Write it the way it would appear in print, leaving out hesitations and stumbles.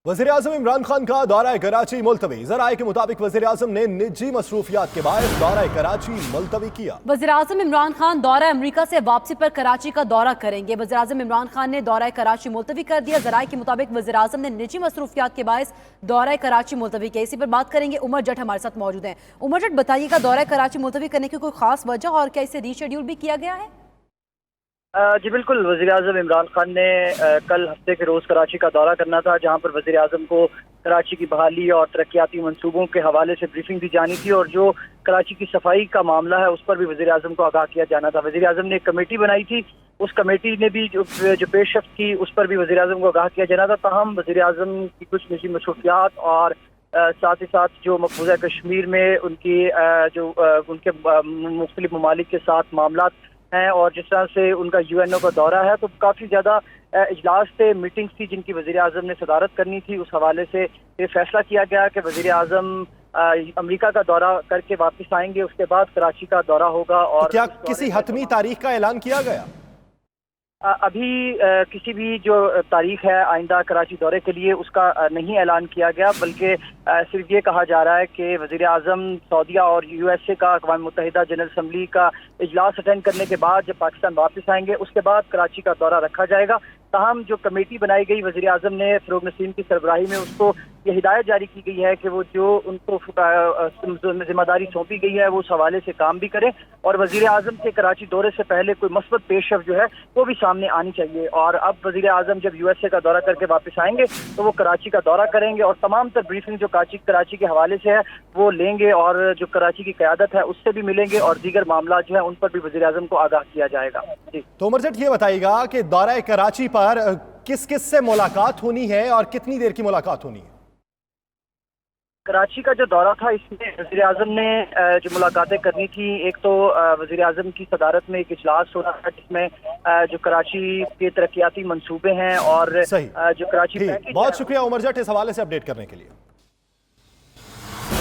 वज़ीर-ए-आज़म इमरान खान का दौरा कराची मुलतवी। ज़राए के मुताबिक वज़ीर-ए-आज़म ने निजी मसरूफियात के बायस दौरा कराची मुलतवी किया। वज़ीर-ए-आज़म इमरान खान दौरा अमरीका से वापसी पर कराची का दौरा करेंगे। वज़ीर-ए-आज़म इमरान खान ने दौरा कराची मुलतवी कर दिया। ज़राए के मुताबिक वज़ीर-ए-आज़म ने निजी मसरूफियात के बायस दौरा कराची मुलतवी किया। इसी पर बात करेंगे। उमर जट हमारे साथ मौजूद हैं। उमर जट, बताइएगा दौरा कराची मुलतवी करने की कोई खास वजह और क्या इसे रीशेड्यूल भी किया गया है? जी बिल्कुल, वज़ीर-ए-आज़म इमरान खान ने कल हफ्ते के रोज़ कराची का दौरा करना था, जहां पर वज़ीर-ए-आज़म को कराची की बहाली और तरक्याती मंसूबों के हवाले से ब्रीफिंग दी जानी थी और जो कराची की सफाई का मामला है उस पर भी वज़ीर-ए-आज़म को आगाह किया जाना था। वज़ीर-ए-आज़म ने एक कमेटी बनाई थी, उस कमेटी ने भी जो पेशरफ्त की उस पर भी वज़ीर-ए-आज़म को आगाह किया जाना था। ताहम वज़ीर-ए-आज़म की कुछ निजी मसरूफियात और साथ ही साथ जो मकबूजा कश्मीर में उनकी उनके मुख्तलिफ ममालिक के साथ मामला हैं और जिस तरह से उनका यूएनओ का दौरा है, तो काफ़ी ज़्यादा इजलास थे, मीटिंग्स थी जिनकी वज़ीर-ए-आज़म ने सदारत करनी थी। उस हवाले से ये फैसला किया गया कि वज़ीर-ए-आज़म अमेरिका का दौरा करके वापस आएंगे, उसके बाद कराची का दौरा होगा। और क्या किसी हतमी तारीख का ऐलान किया गया? अभी किसी भी जो तारीख है आइंदा कराची दौरे के लिए उसका नहीं ऐलान किया गया, बल्कि सिर्फ ये कहा जा रहा है कि वज़ीर-ए-आज़म सऊदीया और यूएसए का अक़वाम मुत्तहिदा जनरल असम्बली का इजलास अटेंड करने के बाद जब पाकिस्तान वापस आएंगे उसके बाद कराची का दौरा रखा जाएगा। ताहम जो कमेटी बनाई गई वज़ीर-ए-आज़म ने फ़रोग़ नसीम की सरबराही में, उसको ये हिदायत जारी की गई है कि वो जो उनको जिम्मेदारी सौंपी गई है वो उस हवाले से काम भी करें और वज़ीर-ए-आज़म के कराची दौरे से पहले कोई मस्बत पेशरफ्त जो है वो भी सामने आनी चाहिए। और अब वज़ीर-ए-आज़म जब यूएसए का दौरा करके वापस आएंगे तो वो कराची का दौरा करेंगे और तमाम तर ब्रीफिंग जो कराची के हवाले से है वो लेंगे और जो कराची की क़यादत है उससे भी मिलेंगे और दीगर मामला जो है उन पर भी वज़ीर-ए-आज़म को आगाह किया जाएगा। जी तो उमर जट, ये बताइएगा कि दौरा कराची पर किस किस से मुलाकात होनी है और कितनी देर की मुलाकात होनी है? कराची का जो दौरा था इसमें वज़ीर-ए-आज़म ने जो मुलाकातें करनी थी, एक तो वज़ीर-ए-आज़म की सदारत में एक इजलास हो रहा है जिसमें जो कराची के तरक्याती मंसूबे हैं और जो कराची बहुत शुक्रिया उमर जट इस हवाले से अपडेट करने के लिए।